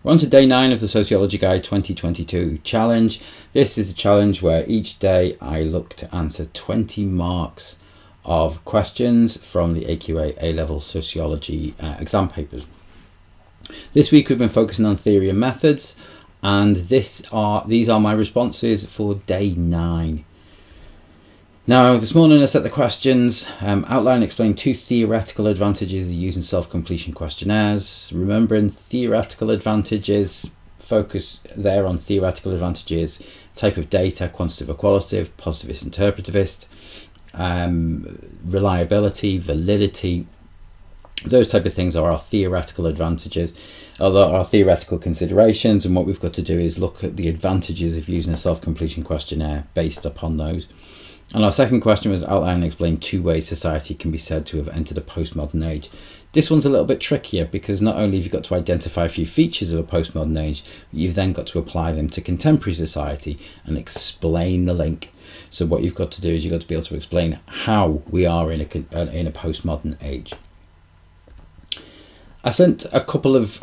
We're on to day 9 of the Sociology Guide 2022 Challenge. This is a challenge where each day I look to answer 20 marks of questions from the AQA A-level Sociology exam papers. This week we've been focusing on theory and methods, and these are my responses for day 9. Now, this morning I set the questions, outline and explain 2 theoretical advantages of using self-completion questionnaires. Remembering theoretical advantages, focus there on theoretical advantages, type of data, quantitative or qualitative, positivist, interpretivist, reliability, validity. Those type of things are our theoretical advantages, our theoretical considerations, and what we've got to do is look at the advantages of using a self-completion questionnaire based upon those. And our second question was outline and explain 2 ways society can be said to have entered a postmodern age. This one's a little bit trickier because not only have you got to identify a few features of a postmodern age, but you've then got to apply them to contemporary society and explain the link. So what you've got to do is you've got to be able to explain how we are in a postmodern age. I sent a couple of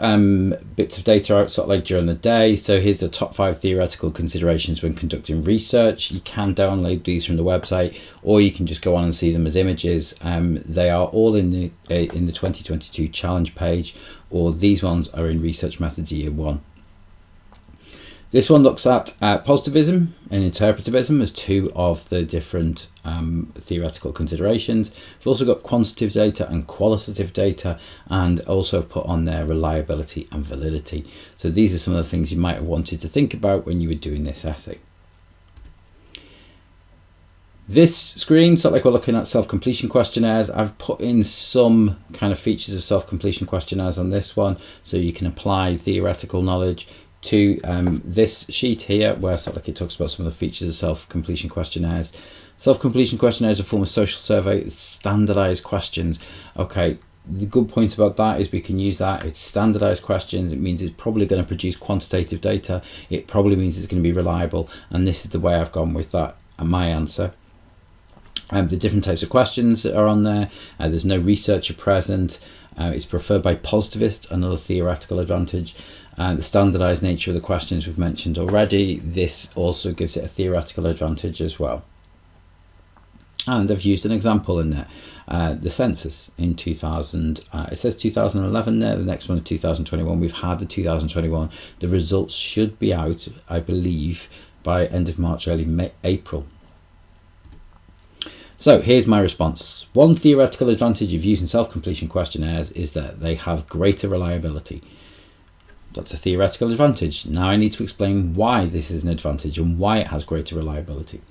bits of data out sort of like during the day. So here's the top 5 theoretical considerations when conducting research. You can download these from the website, or you can just go on and see them as images. They are all in the 2022 challenge page, or these ones are in Research Methods Year 1. This one looks at positivism and interpretivism as 2 of the different theoretical considerations. We've also got quantitative data and qualitative data, and also have put on there reliability and validity. So these are some of the things you might have wanted to think about when you were doing this essay. This screen, sort of like we're looking at self-completion questionnaires. I've put in some kind of features of self-completion questionnaires on this one, so you can apply theoretical knowledge to this sheet here, where sort of like it talks about some of the features of self-completion questionnaires. Self-completion questionnaires are a form of social survey, standardized questions. Okay, the good point about that is we can use that. It's standardized questions. It means it's probably going to produce quantitative data. It probably means it's going to be reliable, and this is the way I've gone with that and my answer. The different types of questions that are on there. There's no researcher present. It's preferred by positivists, another theoretical advantage. The standardized nature of the questions we've mentioned already. This also gives it a theoretical advantage as well. And I've used an example in there. The census in 2000, it says 2011 there, the next one is 2021. We've had the 2021. The results should be out, I believe, by end of March, early April. So here's my response. 1 theoretical advantage of using self-completion questionnaires is that they have greater reliability. That's a theoretical advantage. Now I need to explain why this is an advantage and why it has greater reliability.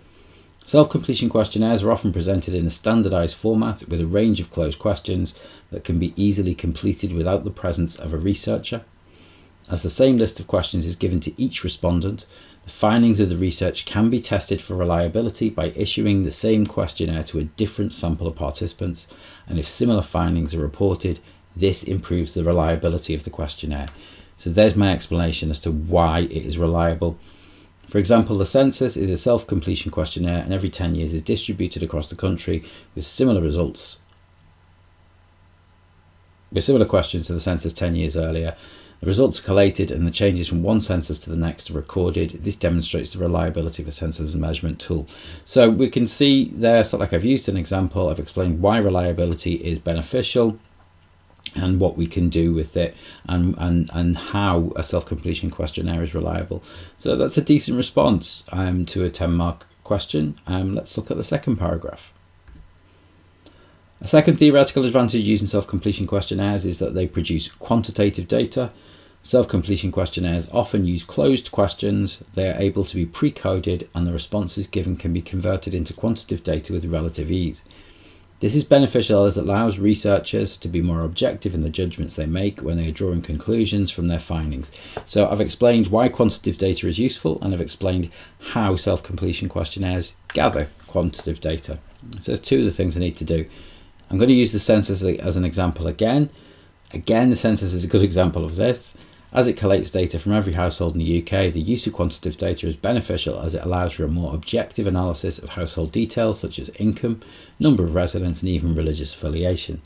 Self-completion questionnaires are often presented in a standardized format with a range of closed questions that can be easily completed without the presence of a researcher. As the same list of questions is given to each respondent, the findings of the research can be tested for reliability by issuing the same questionnaire to a different sample of participants, and if similar findings are reported, this improves the reliability of the questionnaire. So there's my explanation as to why it is reliable. For example, the census is a self-completion questionnaire, and every 10 years is distributed across the country with similar results, with similar questions to the census 10 years earlier. The results are collated and the changes from one census to the next are recorded. This demonstrates the reliability of a census and measurement tool. So we can see there, so like I've used an example, I've explained why reliability is beneficial and what we can do with it, and how a self-completion questionnaire is reliable. So that's a decent response to a 10-mark question. Let's look at the second paragraph. A second theoretical advantage using self-completion questionnaires is that they produce quantitative data. Self-completion questionnaires often use closed questions. They are able to be pre-coded, and the responses given can be converted into quantitative data with relative ease. This is beneficial as it allows researchers to be more objective in the judgments they make when they are drawing conclusions from their findings. So I've explained why quantitative data is useful, and I've explained how self-completion questionnaires gather quantitative data. So there's 2 of the things I need to do. I'm going to use the census as an example again. Again, the census is a good example of this. As it collates data from every household in the UK, the use of quantitative data is beneficial as it allows for a more objective analysis of household details such as income, number of residents, and even religious affiliation.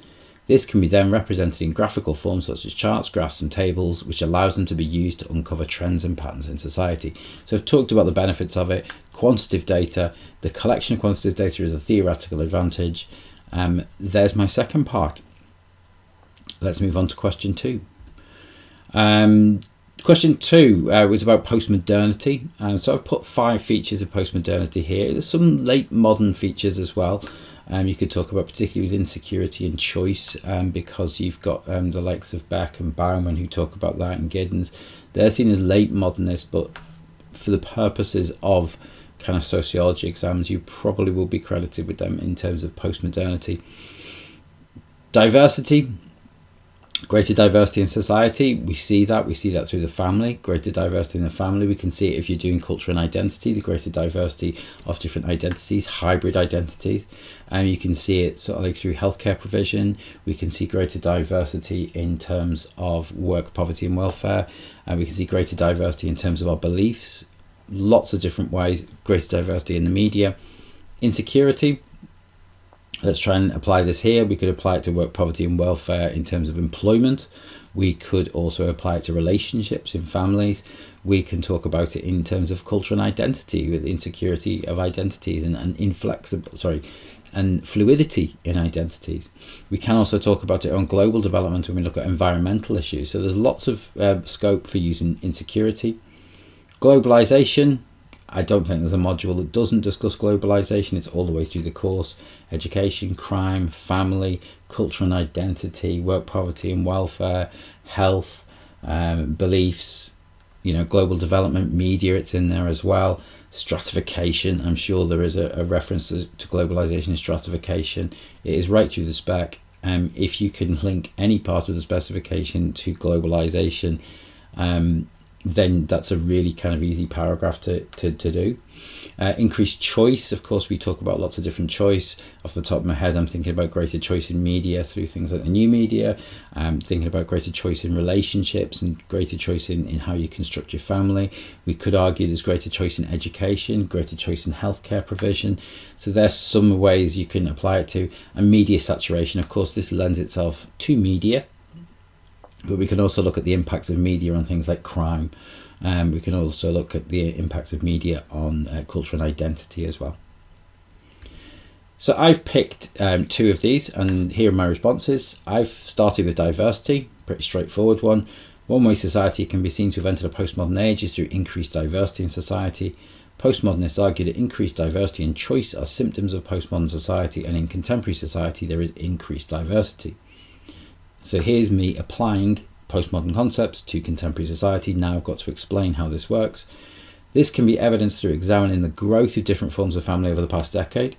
This can be then represented in graphical forms such as charts, graphs and tables, which allows them to be used to uncover trends and patterns in society. So I've talked about the benefits of it. Quantitative data, the collection of quantitative data is a theoretical advantage. There's my second part. Let's move on to question 2. Question 2 was about postmodernity. So I've put 5 features of postmodernity here. There's some late modern features as well. You could talk about particularly with insecurity and choice, because you've got the likes of Beck and Bauman who talk about that, and Giddens. They're seen as late modernists, but for the purposes of kind of sociology exams, you probably will be credited with them in terms of postmodernity. Diversity. Greater diversity in society, we see that through the family. Greater diversity in the family, we can see it if you're doing culture and identity, the greater diversity of different identities, hybrid identities. And you can see it sort of like through healthcare provision. We can see greater diversity in terms of work, poverty and welfare. And we can see greater diversity in terms of our beliefs, lots of different ways. Greater diversity in the media. Insecurity. Let's try and apply this here. We could apply it to work, poverty and welfare in terms of employment. We could also apply it to relationships in families. We can talk about it in terms of culture and identity, with insecurity of identities and and fluidity in identities. We can also talk about it on global development when we look at environmental issues. So there's lots of scope for using insecurity. Globalization. I don't think there's a module that doesn't discuss globalization. It's all the way through the course. Education, crime, family, culture and identity, work, poverty and welfare, health, beliefs, global development, media, it's in there as well. Stratification, I'm sure there is a reference to globalization and stratification. It is right through the spec. If you can link any part of the specification to globalization, then that's a really kind of easy paragraph to do. Increased choice, of course, we talk about lots of different choice. Off the top of my head, I'm thinking about greater choice in media through things like the new media. I'm thinking about greater choice in relationships and greater choice in how you construct your family. We could argue there's greater choice in education, greater choice in healthcare provision. So there's some ways you can apply it to. And media saturation, of course, this lends itself to media. But we can also look at the impacts of media on things like crime. We can also look at the impacts of media on culture and identity as well. So I've picked 2 of these, and here are my responses. I've started with diversity, pretty straightforward one. One way society can be seen to have entered a postmodern age is through increased diversity in society. Postmodernists argue that increased diversity and choice are symptoms of postmodern society, and in contemporary society there is increased diversity. So here's me applying postmodern concepts to contemporary society. Now I've got to explain how this works. This can be evidenced through examining the growth of different forms of family over the past decade.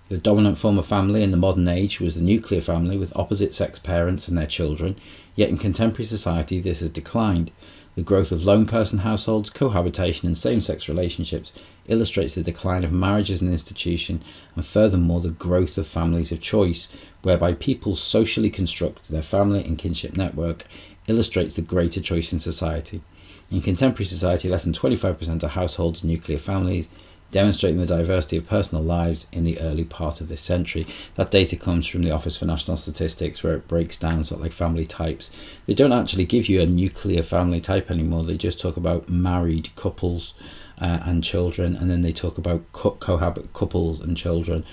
The dominant form of family in the modern age was the nuclear family with opposite sex parents and their children, yet in contemporary society this has declined. The growth of lone person households, cohabitation and same-sex relationships illustrates the decline of marriage as an institution, and furthermore the growth of families of choice, whereby people socially construct their family and kinship network, illustrates the greater choice in society. In contemporary society, less than 25% of households are nuclear families, demonstrating the diversity of personal lives in the early part of this century. That data comes from the Office for National Statistics, where it breaks down sort of like family types. They don't actually give you a nuclear family type anymore. They just talk about married couples and children, and then they talk about cohabit couples and children.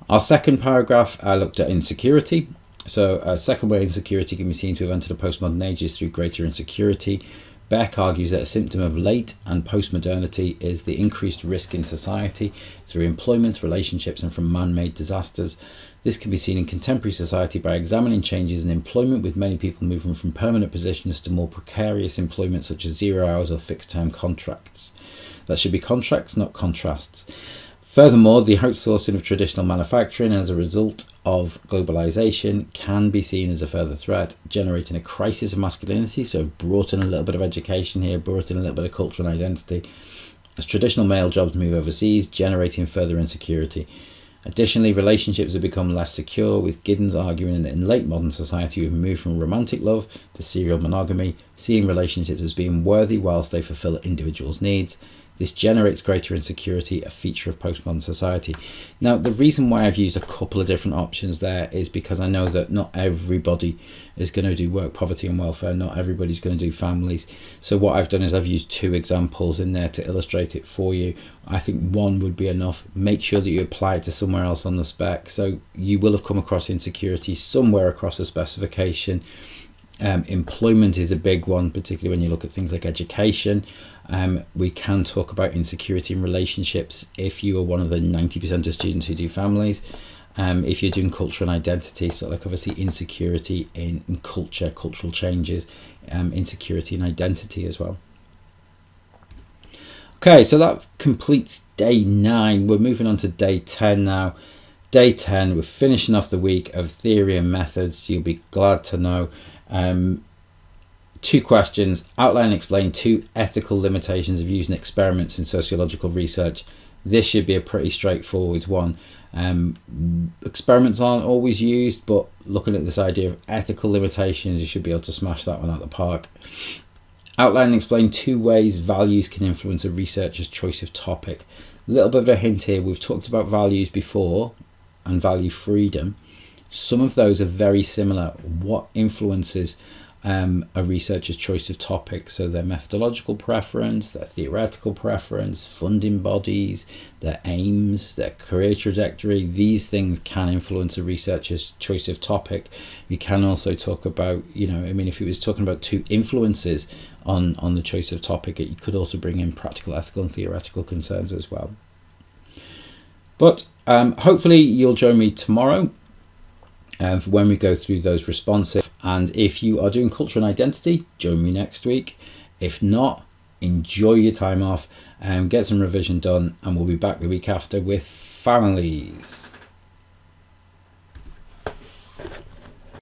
Our second paragraph, I looked at insecurity. So a second way insecurity can be seen to have entered a postmodern age is through greater insecurity. Beck argues that a symptom of late and postmodernity is the increased risk in society through employment, relationships and from man-made disasters. This can be seen in contemporary society by examining changes in employment, with many people moving from permanent positions to more precarious employment such as 0 hours or fixed-term contracts. That should be contracts, not contrasts. Furthermore, the outsourcing of traditional manufacturing as a result of globalization can be seen as a further threat, generating a crisis of masculinity. So I've brought in a little bit of education here, brought in a little bit of culture and identity, as traditional male jobs move overseas, generating further insecurity. Additionally, relationships have become less secure, with Giddens arguing that in late modern society we've moved from romantic love to serial monogamy, seeing relationships as being worthy whilst they fulfill individuals' needs. This generates greater insecurity, a feature of postmodern society. Now, the reason why I've used a couple of different options there is because I know that not everybody is going to do work, poverty and welfare. Not everybody's going to do families. So what I've done is I've used two examples in there to illustrate it for you. I think one would be enough. Make sure that you apply it to somewhere else on the spec. So you will have come across insecurity somewhere across the specification. Employment is a big one, particularly when you look at things like education. We can talk about insecurity in relationships if you are one of the 90% of students who do families. If you're doing culture and identity, so like obviously insecurity in culture, cultural changes, insecurity in identity as well. Okay, so that completes day 9. We're moving on to day 10 now. Day 10, we're finishing off the week of theory and methods. You'll be glad to know. 2 questions. Outline and explain 2 ethical limitations of using experiments in sociological research. This should be a pretty straightforward one. Experiments aren't always used, but looking at this idea of ethical limitations, you should be able to smash that one out of the park. Outline and explain 2 ways values can influence a researcher's choice of topic. A little bit of a hint here. We've talked about values before and value freedom. Some of those are very similar. What influences a researcher's choice of topic? So their methodological preference, their theoretical preference, funding bodies, their aims, their career trajectory. These things can influence a researcher's choice of topic. We can also talk about, if it was talking about 2 influences on the choice of topic, it could also bring in practical, ethical and theoretical concerns as well. But hopefully you'll join me tomorrow for when we go through those responses. And if you are doing culture and identity, join me next week. If not, enjoy your time off and get some revision done, and we'll be back the week after with families.